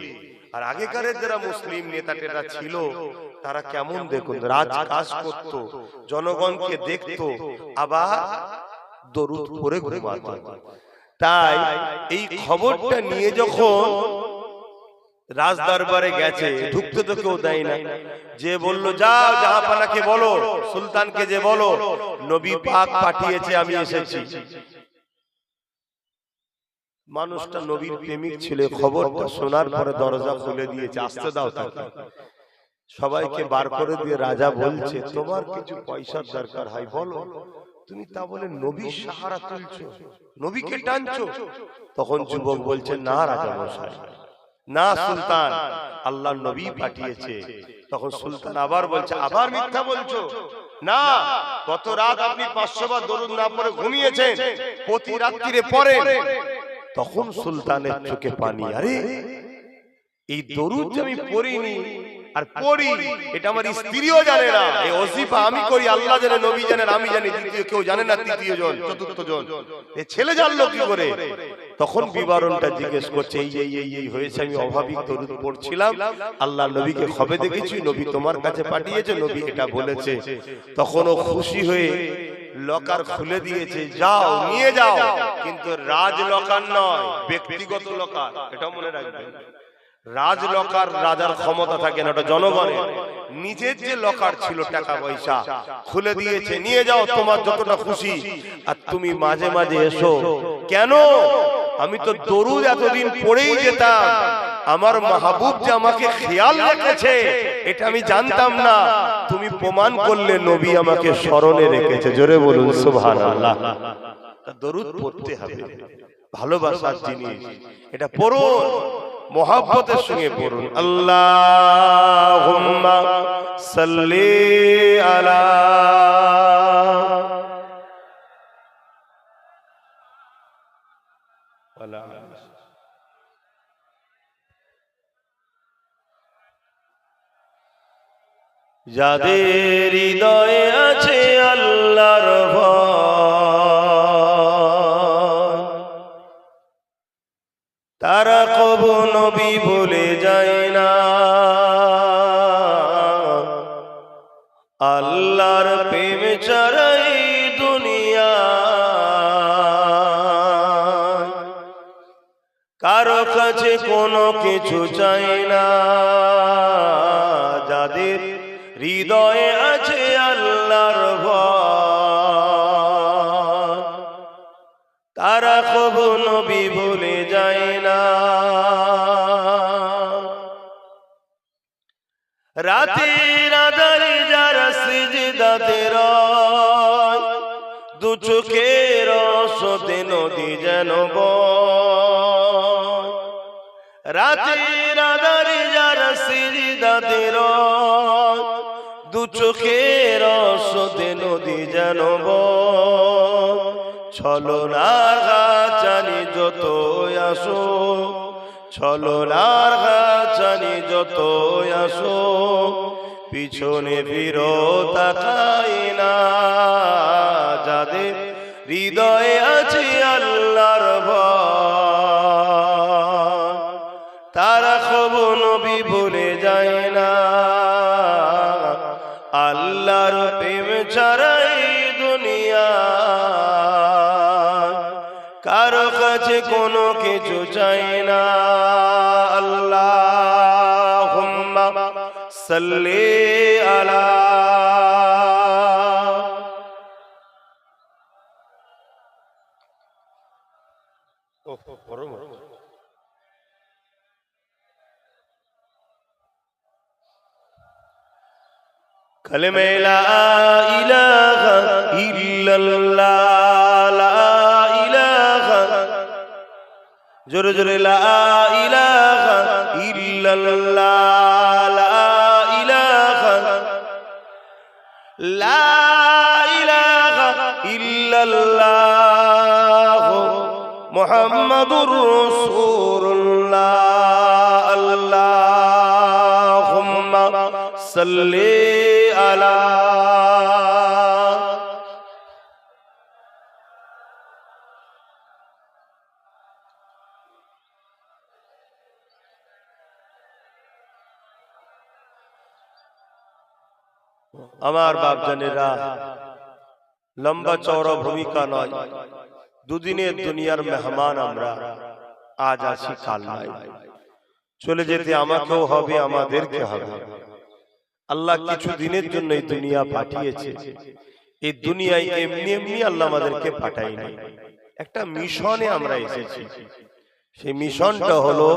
B: আর আগেকারের যারা মুসলিম নেতা টেতা ছিল তারা কেমন দেখুন, রাজ কাজ করতো, জনগণকে দেখতো, আবার দরুদ পড়ে ঘুমাতো। তাই এই খবরটা নিয়ে যখন রাজ দরবারে গেছে, ঢুকতে তো কেউ দেয় না, যে বলল যাও জাহাপানাকে বলো, সুলতানকে যে বলো নবী পাক পাঠিয়েছে, আমি এসেছি। মানুষটা নবীর প্রেমিক ছিল, খবরটা শোনার পরে দরজা খুলে দিয়েছে, আসতে দাও তাকে। সবাইকে বার করে দিয়ে রাজা বলছে, তোমার কিছু পয়সার দরকার হয় বলো। তুমি তা বলে নবীর সাহারা তুলছো, নবীকে টানছো। তখন যুবক বলছে, না রাজা মশাই, না সুলতান, আল্লাহ নবী পাঠিয়েছে। তখন সুলতান আবার বলছে, আবার মিথ্যা বলছো? না, গত রাত আপনি 500 বার দরুদ না পড়ে ঘুমিয়েছেন, প্রতি রাত্রিরে পড়েন। তখন সুলতানের চোখে পানি, আরে এই দরুদ যে আমি পড়িনি আর পড়ি, এটা আমার স্ত্রীও জানে না। এই ওজিফা আমি করি, আল্লাহ জানে, নবী জানেন, আমি জানি, দ্বিতীয় কেউ জানে না, তৃতীয় জন, চতুর্থ জন, এই ছেলে জানলো কি করে? তখন বিবরণটা জিজ্ঞেস করছে, এই হয়েছে, আমি অভাবিক দরুদ পড়ছিলাম, আল্লাহ নবীকে খবে দেখেছি, নবী তোমার কাছে পাঠিয়েছে, নবী এটা বলেছে। তখন ও খুশি হয়ে লকার খুলে দিয়েছে, যাও নিয়ে যাও, কিন্তু রাজ লকার নয়, ব্যক্তিগত লকার, এটা মনে রাখবেন। রাজ লকার রাজার ক্ষমতা থাকে না, ওটা জনগণের। নিজের যে লকার ছিল টাকা পয়সা খুলে দিয়েছে, নিয়ে যাও তোমার যতটা খুশি, আর তুমি মাঝে মাঝে এসো। কেন? আমি তো দরুদ এতদিন পড়েই যেতাম, আমার মাহবুব যে আমাকে খেয়াল রেখেছে এটা আমি জানতাম না, তুমি প্রমাণ করলে নবী আমাকে স্মরণে রেখেছে। জোরে বলুন সুবহানাল্লাহ। দরুদ পড়তে হবে, ভালোবাসার জিনিস, এটা পড়ুন, মোহাব্বতের সঙ্গে পড়ুন। আল্লাহুম্মা সাল্লি আলা যাদের হৃদয়ে আছে আল্লাহর ভয়, তারা কবু নবী ভুলে যায় না। আল্লাহর প্রেম ছাড়াই দুনিয়া কারো কাছে কোনো কিছু চাই না। যাদের হৃদয়ে আছে আল্লাহর ভয়, তারা কবু নবী ভুলে যায় না। রাতের আঁধারে যারা সিজদাতে রয়, দু চোখের রসতে নদী যেন বয়। রাতের আঁধারে যারা সিজদাতে রয়, দু চোখের রসতে নদী যেন বয়। ছলনার গাছানি যত আসো, ছলনার গাছানি যত আসো, পিছনে ফিরো তাকাই না। যাদের হৃদয়ে আছে আল্লাহর ভয়,
A: কোনো কিছু চাই না। আল্লাহুম্মা সাল্লি আলা কালেমা লা ইলাহা ইল্লাল্লাহ, লা ইলাহা, জোরে জোরে লা ইলাহা ইল্লাল্লাহ, লা ইলাহা, লা ইলাহা ইল্লাল্লাহ মুহাম্মাদুর রাসূলুল্লাহ। আল্লাহুম্মা সাল্লি আলা আমার বাপজানেরা, লম্বা চওড়া ভূমিকা নয়, দুদিনের দুনিয়ার মেহমান আমরা, আজ আছি কাল নাই। চলে যেতে আমাকেও হবে, আমাদেরকে হবে। আল্লাহ কিছু দিনের জন্য এই দুনিয়া পাঠিয়েছে। এই দুনিয়ায় এমনি এমনি আল্লাহ আমাদেরকে পাঠায়নি, একটা মিশনে আমরা এসেছি। সেই মিশনটা হলো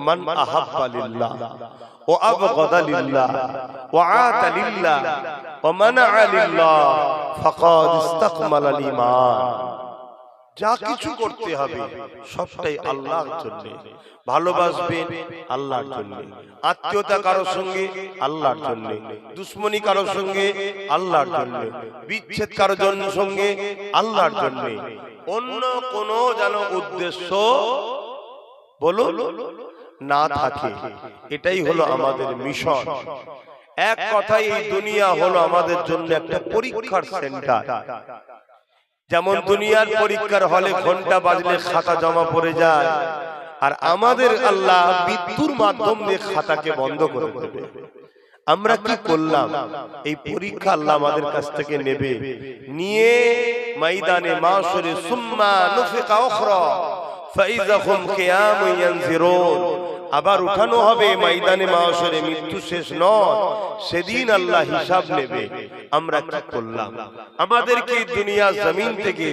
A: মান আহাব্বা লিল্লাহ ওয়া আবগাদা লিল্লাহ ওয়া আতা লিল্লাহ ওয়া মানাআ লিল্লাহ ফাকাদ ইসতাকমালাল ঈমান। যা কিছু করতে হবে সবটাই আল্লাহর জন্য। ভালোবাসবেন আল্লাহর জন্য, আত্মীয়তা কারোর সঙ্গে আল্লাহর জন্য, দুশ্মনী কারোর সঙ্গে আল্লাহর জন্য, বিচ্ছেদ কারোর সঙ্গে আল্লাহর জন্য। অন্য কোনো যেন উদ্দেশ্য বলো না থাকে, এটাই হলো আমাদের মিশন। এক কথায় এই দুনিয়া হলো আমাদের জন্য একটা পরীক্ষার সেন্টার। যেমন দুনিয়ার পরীক্ষার হলে ঘন্টা বাজলে খাতা জমা পড়ে যায়, আর আমাদের আল্লাহ বিদ্যুৎ মাধ্যমে খাতাকে বন্ধ করে দেবে। আমরা কি করলাম, এই পরীক্ষা আল্লাহ আমাদের কাছ থেকে নেবে, নিয়ে ময়দানে মাশরে সুম্মা নুফিকা উখরা ফাইযা হুম কিয়ামুন ইয়ানজিরুন। আবার উঠানো হবে ময়দানে মাশরে, মৃত্যু শেষ নয়, সেদিন আল্লাহ হিসাব নেবে আমরা কি করলাম। আমাদেরকে দুনিয়া জমিন থেকে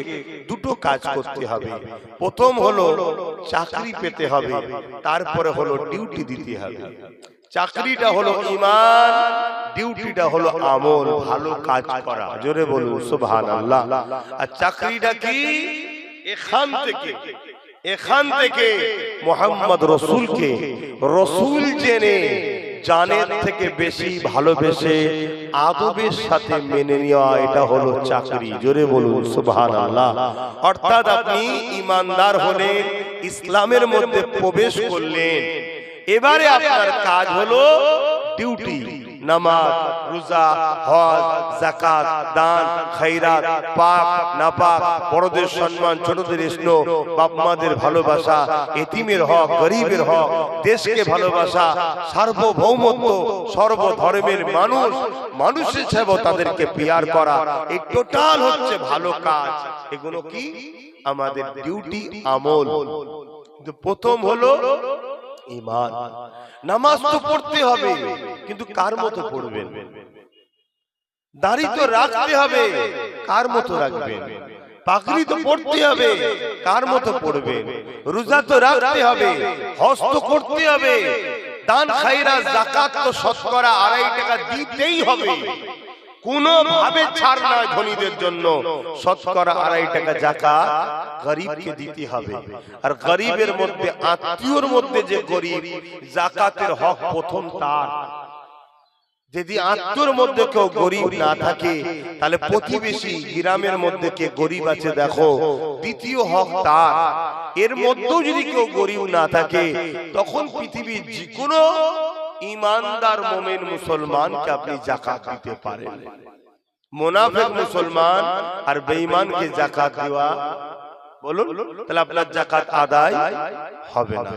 A: দুটো কাজ করতে হবে। প্রথম হলো চাকরি পেতে হবে, তারপরে হলো ডিউটি দিতে হবে। চাকরিটা হলো ঈমান, ডিউটিটা হলো আমল, ভালো কাজ করা। জোরে বলুন সুবহানাল্লাহ। আর চাকরিটা কি? এখান থেকে মুহাম্মদ রাসূলকে রাসূল জেনে জানের থেকে বেশি ভালোবেসে আদবের সাথে মেনে নেওয়া, এটা হলো চাকরি। জোরে বলুন সুবহানাল্লাহ। অর্থাৎ আপনি ঈমানদার হলেন, ইসলামের মধ্যে প্রবেশ করলেন, এবারে আপনার কাজ হলো ডিউটি। নামাজ, রোজা, হজ, যাকাত, দান, খৈরাত, পাক নাপাক, বড়দের সম্মান, ছোটদের স্নেহ, বাপ মাদের ভালোবাসা, এতিমের হক, গরিবের হক, দেশকে ভালোবাসা, সার্বভৌমত্ব, সর্বধর্মের মানুষের সেবা, তাদেরকে পিয়ার করা, এই টোটাল হচ্ছে ভালো কাজ। এগুলো কি? আমাদের ডিউটি, আমল। প্রথম হলো ঈমান। নামাজ তো পড়তে হবে, কিন্তু কার মতো পড়বেন? দাড়ি তো রাখতে হবে, কার মতো রাখবেন? পাগড়ি তো পড়তে হবে, কার মতো পড়বেন? রোজা তো রাখতে হবে, হজ তো করতে হবে, দান খায়রাত যাকাত তো শতকরা 2.5 টাকা দিতেই হবে। কোন ভাবে ছাড় নয় ধনীদের জন্য। শতকরা 2.5 টাকা যাকাত গরিবকে দিতে হবে। আর গরিবের মধ্যে, আত্মীয়র মধ্যে যে গরিব, যাকাতের হক প্রথম তার। যদি আত্মীয়র মধ্যে কেউ গরিব না থাকে, তাহলে প্রতিবেশী গ্রামের মধ্যে কে গরিব আছে দেখো, দ্বিতীয় হক তার। এর মধ্যেও যদি কেউ গরিব না থাকে, তখন পৃথিবীর যে কোনো ঈমানদার মুমিন মুসলমানকে আপনি যাকাত দিতে পারেন। মুনাফিক মুসলমান আর বেঈমানকে যাকাত দেওয়া, বলুন, তাহলে আপনার যাকাত আদায় হবে না।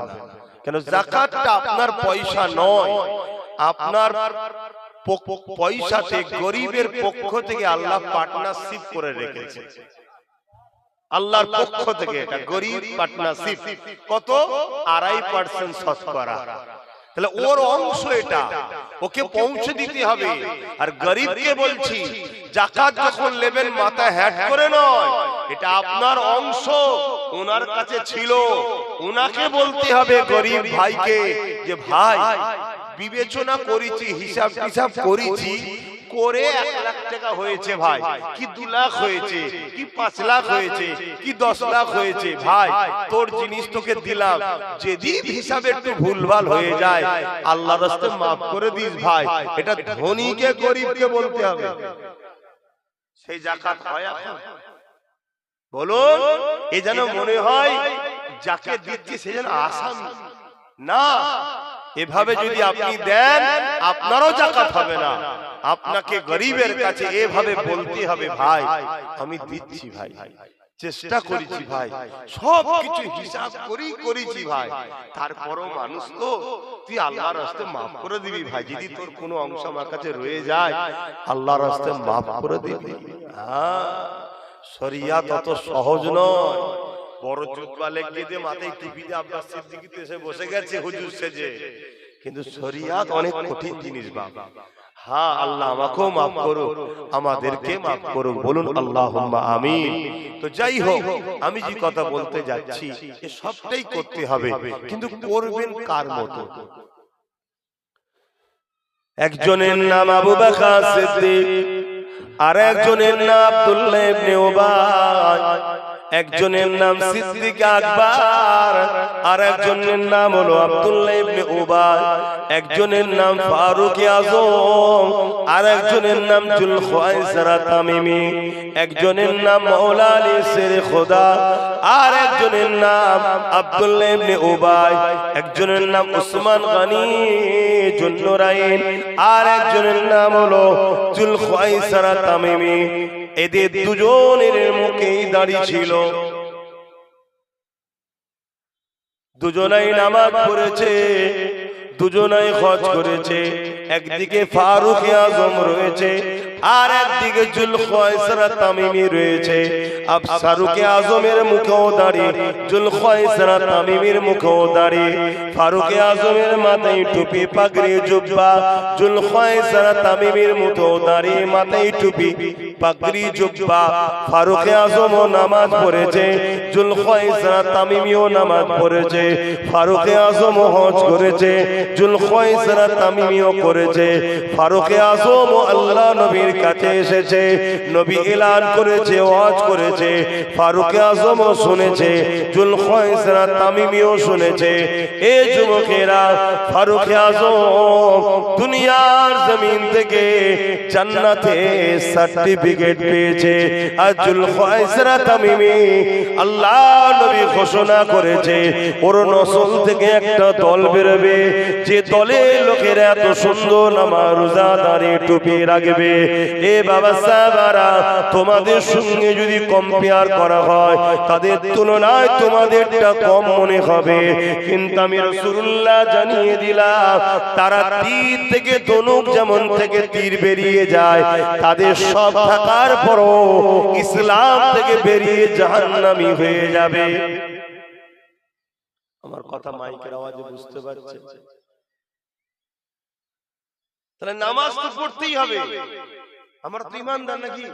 A: কেন? যাকাতটা আপনার পয়সা নয়, আপনার পয়সাতে গরিবের পক্ষ থেকে আল্লাহ পার্টনারশিপ করে রেখেছে।
B: আল্লাহর পক্ষ থেকে এটা গরিব পার্টনারশিপ। কত? 2.5% শতকরা। তাহলে ওর অংশ এটা, ওকে পৌঁছে দিতে হবে। আর গরিবকে বলছি যাকাত যখন নেবেন মাথা হ্যাট করে নয়, এটা আপনার অংশ ওনার কাছে ছিল, ওনাকে বলতে হবে গরিব ভাইকে যে ভাই বিবেচনা করেছি, হিসাব টিসাব করেছি, করে 1 লাখ টাকা হয়েছে ভাই, কি 2 লাখ হয়েছে, কি 5 লাখ হয়েছে, কি 10 লাখ হয়েছে, ভাই তোর জিনিস তোকে দিলাম, যদি হিসাবে একটু ভুলভাল হয়ে যায় আল্লাহর রাস্তায় মাফ করে দিস ভাই। এটা ধনীকে গরিবকে বলতে হবে। সেই যাকাত হয় এখন? বলুন, এ যেন মনে হয় যাকে দিচ্ছি সে যেন আসামি না। এভাবে যদি আপনি দেন আপনারও যাকাত হবে না। আপনাকে গরিবের কাছে এভাবে বলতে হবে ভাই আমি দিচ্ছি ভাই, চেষ্টা করেছি ভাই, সব কিছু হিসাব করেছি ভাই, তারপরও মানুষ তো তুই আল্লাহর রাস্তায় মাফ করে দিবি ভাই, যদি তোর কোনো অংশ আমার কাছে রয়ে যায় আল্লাহর রাস্তায় মাফ করে দিবি। হ্যাঁ, শরিয়াত অত সহজ নয়। বড় জুতবা লেগে দিয়ে মাথায় টুপি দিয়ে আব্বাস সিদ্দিকী তো এসে বসে গেছে হুজুর সেজে, কিন্তু শরিয়াত অনেক কঠিন জিনিস বাবা। হ্যাঁ, আল্লাহ আমাকেও মাফ করুক, আমাদেরকে মাফ করুক, বলুন আল্লাহুম্মা আমিন। তো যাই হোক, আমি যে কথা বলতে যাচ্ছি এ সবটাই করতে হবে, কিন্তু করবেন কার মতো? একজনের নাম আবু বকর সিদ্দিক, আর একজনের নাম আব্দুল্লাহ ইবনে উবাই, একজনের নাম সিদ্দিক আকবর, আর একজনের নাম হলো আব্দুল্লাহ ইবনে উবাই, একজনের নাম ফারুক আজম, আর একজনের নাম জুলখায়সারা তামিমি, একজনের নাম মাওলা আলী শেরে খোদা, আর একজনের নাম আব্দুল্লাহ ইবনে উবাই, একজনের নাম উসমান গনি জুন্নুরাইন, আর একজনের নাম হলো জুলখায়সারা তামিমি। এদের দুজনের মুখেই দাড়ি ছিল, দুজনাই নামাজ পড়েছে, দুজনাই হজ করেছে। একদিকে ফারুক আজম রয়েছে, আর একদিকে জুলখায়সারা তামিমি রয়েছে। আব ফারুক আজমের মুখেও দাড়ি, জুলখায়সারা তামিমির মুখেও দাড়ি। ফারুক আজমের মাথায় টুপি, পাগড়ি, জুব্বা, জুলখায়সারা তামিমির মুখেও দাড়ি, মাথায় টুপি, পাগড়ি, জুব্বা। ফারুক আজমও নামাজ পড়েছে, জুলখায়সারা তামিমিও নামাজ পড়েছে। ফারুক আজমও হজ করেছে, জুলখায়সারা তামিমিও করেছে। ফারুক আজম আল্লাহ নবীর কাছে এসেছে, নবী এলান করেছে, ওয়াজ করেছে। ফারুক আজমও শুনেছে, জুলখায়সারা তামিমিও শুনেছে। এ যুবকেরা, ফারুক আজম দুনিয়ার জমিন থেকে জান্নাতে সার্টিফিকেট পেয়েছে, আর জুলখায়সারা তামিমি আল্লাহ নবী ঘোষণা করেছে ওর নসল থেকে একটা দল বেরোবে, যে দলের লোকেরা এত সুন্দর নামাজ রোজা দাঁড়ি টুপি রাখবে। এ বাবা সাহাবারা, তোমাদের সঙ্গে যদি কম্পেয়ার করা হয় তাদের তুলনায় তোমাদেরটা কম মনে হবে, কিন্তু আমি রাসূলুল্লাহ জানিয়ে দিলাম তারা তীর থেকে ধনুক যেমন থেকে তীর বেরিয়ে যায়, তাদের সব থাকার পরও ইসলাম থেকে বেরিয়ে জাহান্নামী হয়ে যাবে। আমার কথা মাইকের আওয়াজে বুঝতে পারছেন? তাহলে নামাজ তো পড়তেই হবে। আমরা তো ইমানদার নাকি?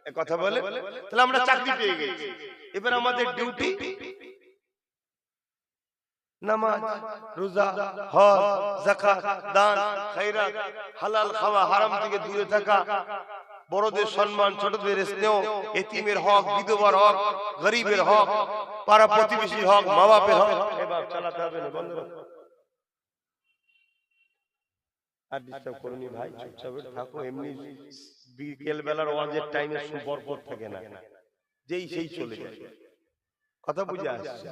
B: এ কথা বলে তাহলে আমরা চাকরি পেয়ে গেছি, এবার আমাদের ডিউটি নামাজ, রোজা, হজ, যাকাত, দান, খায়রাত, হালাল খাওয়া, হারাম থেকে দূরে থাকা, বড়দের সম্মান, ছোটদের স্নেহ, এতিমের হক, বিধবার হক, গরিবের হক, পাড়া প্রতিবেশীর হক, মা বাপের হক। এবার চালাতে হবে না, বন্ধ রাখো। আর ডিস্টার্ব করুনি ভাই, চুপচাপ থাকো। এমনি বিকেল বেলার ওয়াজের টাইমে বরকত থাকে না, যেই সেই চলে যায়। কথা বুঝে আসছে?